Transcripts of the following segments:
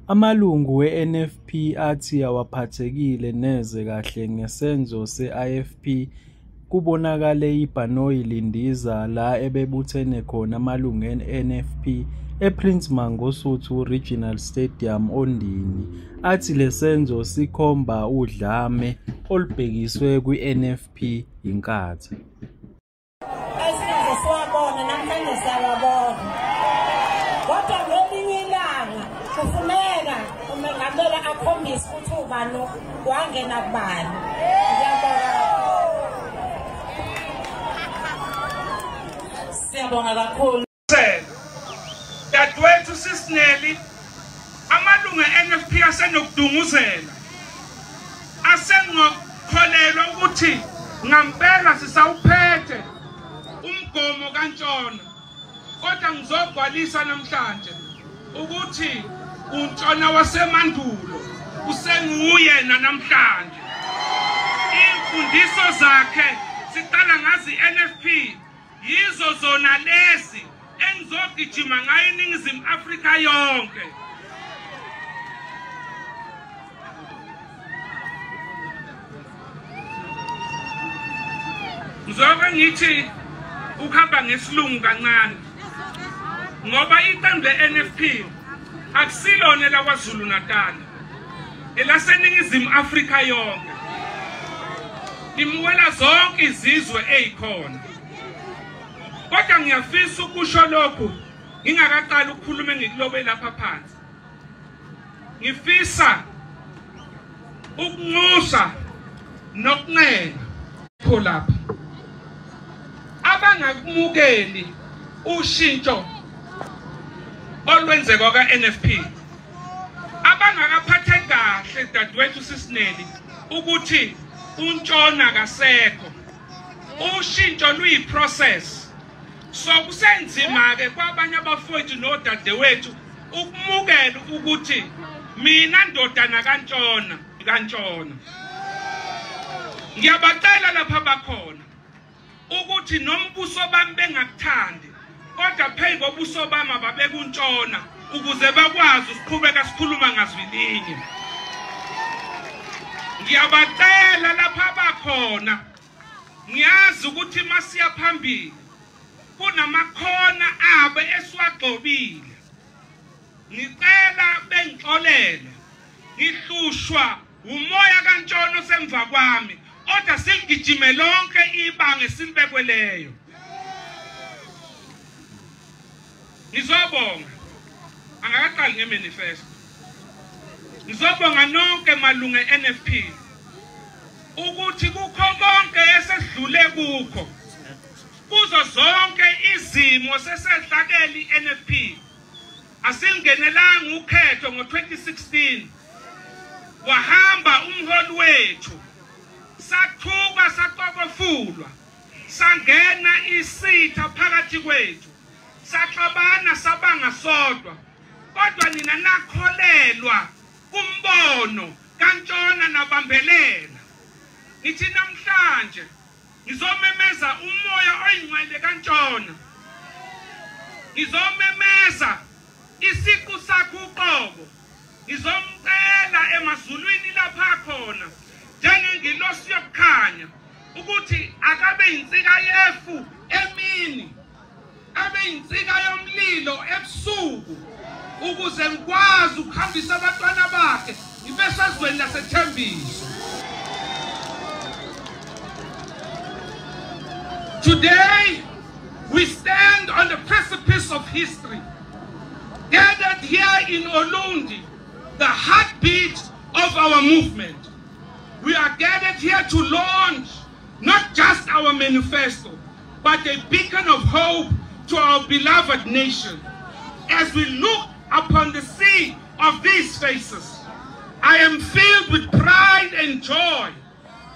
Amalungu we-NFP athi awaphathekile neze kahle ngesenzo se-IFP kubonakale iBhanoyi Lindiza la ebebuthene khona amalungu e-NFP ePrince Mangosuthu Regional Stadium Ondini, athi lesenzo sikhomba udlame olubhekiswe kwi-NFP yinkatha. Siwabona namhlanje siyawabona. Kodwa ngelinye ilanga kufuneka umengameli akhombise ukuthi ubani wangena kubani. Siyabonga kakhulu. Dadwethu sisineli amalungu e-NFP asenokudunguzela. Asengokholelwa ukuthi ngampela sisawuphethe umgomo kaNtshona. Kodwa ngizogcwalisa namhlanje ukuthi uNtshona wasemandulo usenguyena namhlanje. Imfundiso zakhe siqala ngazi NFP yizo zona lezi engizogijima ngayo iNingizimu Afrika yonke. Ngizobe ngithi ukuhamba ngesilungu kancane ngoba iqembu le-NFP akusilona laKwaZulu Natal, elaseNingizimu Afrika yonke. Limuwela zonke izizwe ezikhona. Kodwa ngiyafisa ukusho lokhu ngingakaqali ukukhuluma ngikulobe lapha phansi. Ngifisa ukunxusa nokuncenga lapha abangakumukeli ushintsho olwenzeka kwa-NFP, abangakaphatheki kahle dadwethu sisineli ukuthi uNtshona kasekho. Ushintsho luyi-process. So kusenzima-ke kwabanye abafowethu nodadewethu ukumukela ukuthi mina ndodana kaNtshona. Ngiyabacela lapha bakhona ukuthi nombuso bami bengakuthandi, kodwa phezu kobuso bami ababeka uNtshona ukuze bakwazi ukuqhubeka sikhuluma ngazwilinye. Ngiyabacela lapha bakhona, ngiyazi ukuthi masiya phambili kunamakhona abe esiwagxobile. Ngicela bengixolele, ngihlushwa umoya kaNtshona osemva kwami, kodwa siligijime lonke ibanga silibekweleyo. Ngizobonga, angakaqali ngemanifesto. Ngizobonga nonke malunga e-NFP ukuthi kukho konke esedlule kukho, kuzo zonke izimo sesedlakeli i-NFP. Asingenelanga ukhetho ngo-2016, wahamba umholi wethu, sathuka saqokofulwa, sangena isitha phakathi kwethu, saxabana sabanga sodwa. Kodwa nina nakholelwa kumbono kaNtshona nabambelela. Ngithi namhlanje ngizomemeza umoya oyingcwele kaNtshona. Ngizomemeza isiqu sakhe uqobo. Ngizomcela emazulwini lapha khona njengengilosi yokukhanya ukuthi akabe insika yefu emini, abe insika yomlilo ebusuku, ukuze ngikwazi ukuhambisa abantwana bakhe ibesezweni laseThembiso. Today we stand on the precipice of history, gathered here in Olundi, the heartbeat of our movement. We are gathered here to launch not just our manifesto, but a beacon of hope to our beloved nation. As we look upon the sea of these faces, I am filled with pride and joy.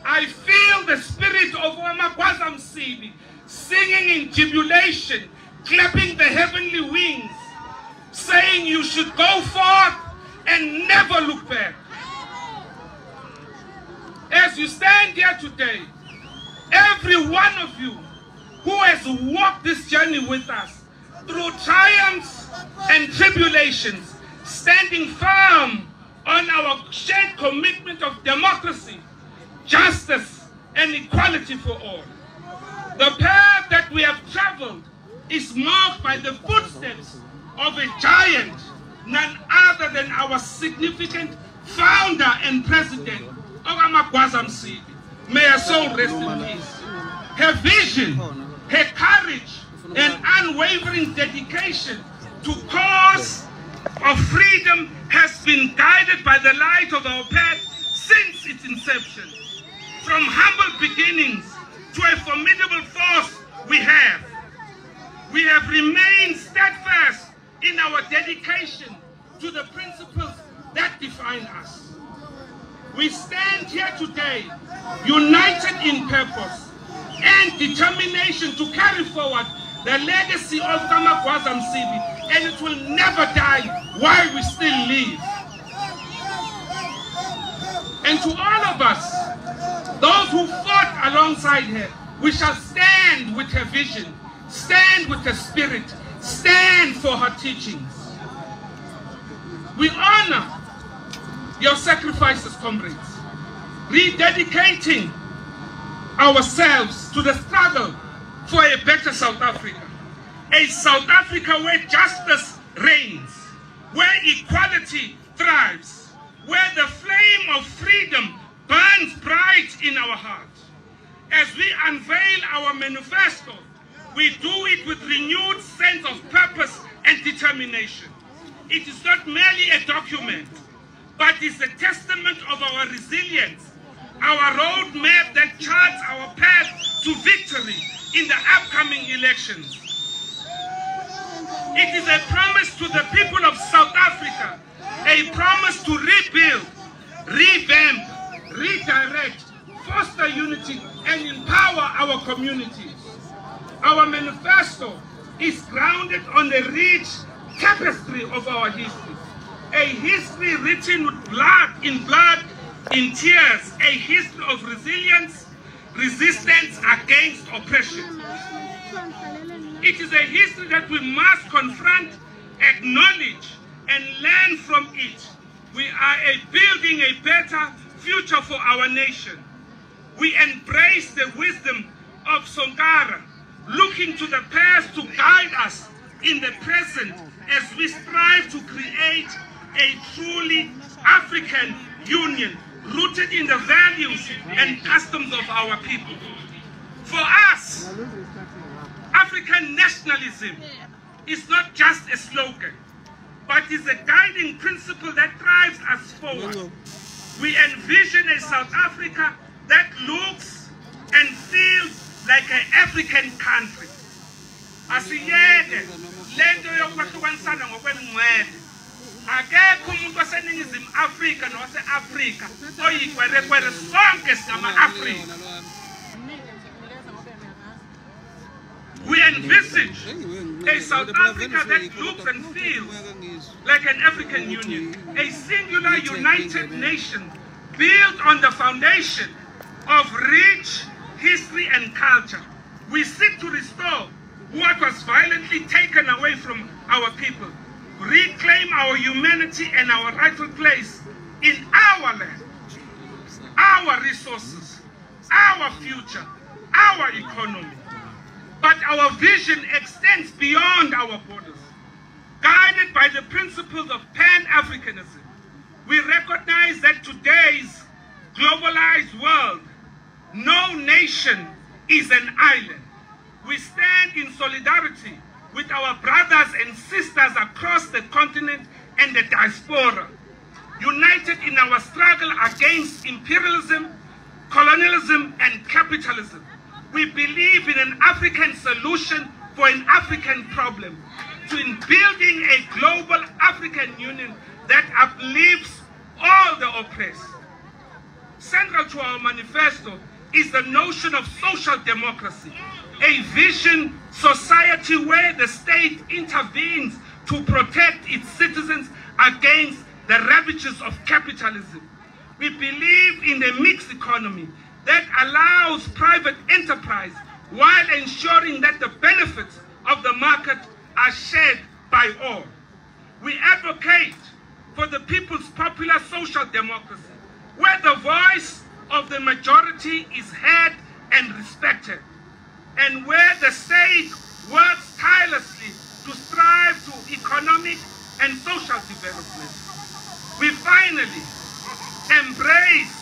I feel the spirit of Wamagwaza Msibi singing in jubilation, clapping the heavenly wings, saying you should go forth and never look back. As you stand here today, every one of you who has walked this journey with us through triumphs and tribulations, standing firm on our shared commitment of democracy, justice, and equality for all. The path that we have traveled is marked by the footsteps of a giant, none other than our significant founder and president, Okamagwaza Msibi. May her soul rest in peace. Her vision, her courage, and unwavering dedication to cause of freedom has been guided by the light of our path since its inception. From humble beginnings to a formidable force we have remained steadfast in our dedication to the principles that define us. We stand here today united in purpose and determination to carry forward the legacy of Kamagwaza Msibi, and it will never die while we still live. And to all of us, those who fought alongside her, we shall stand with her vision, stand with her spirit, stand for her teachings. We honor your sacrifices, comrades, rededicating ourselves to the struggle for a better South Africa. A South Africa where justice reigns, where equality thrives, where the flame of freedom burns bright in our hearts. As we unveil our manifesto, we do it with renewed sense of purpose and determination. It is not merely a document, but is a testament of our resilience, our roadmap that charts our path to victory in the upcoming elections. It is a promise to the people of South Africa, a promise to rebuild, revamp, redirect, foster unity, and empower our communities. Our manifesto is grounded on the rich tapestry of our history, a history written with blood, in tears, a history of resilience, resistance against oppression. It is a history that we must confront, acknowledge, and learn from it. We are building a better future for our nation. We embrace the wisdom of Sankara, looking to the past to guide us in the present as we strive to create a truly African union rooted in the values and customs of our people. For us, African nationalism is not just a slogan, but is a guiding principle that drives us forward. We envision a South Africa that looks and feels like an African country. Asiyeke lento yokwahlukanisana ngokwemncele. Akekho umuntu waseNingizimu Afrika nowase-Afrika oyikwerekwere, sonke singama-Afrika. We envisage a South Africa that looks and feels like an African Union, a singular united nation built on the foundation of rich history and culture. We seek to restore what was violently taken away from our people, reclaim our humanity and our rightful place in our land, our resources, our future, our economy. But our vision extends beyond our borders. Guided by the principles of Pan-Africanism, we recognize that today's globalized world, no nation is an island. We stand in solidarity with our brothers and sisters across the continent and the diaspora, united in our struggle against imperialism, colonialism, and capitalism. We believe in an African solution for an African problem, in building a global African Union that uplifts all the oppressed. Central to our manifesto is the notion of social democracy, a vision society where the state intervenes to protect its citizens against the ravages of capitalism. We believe in a mixed economy that allows private enterprise while ensuring that the benefits of the market are shared by all. We advocate for the People's Popular Social Democracy, where the voice of the majority is heard and respected, and where the state works tirelessly to strive to economic and social development. We finally embrace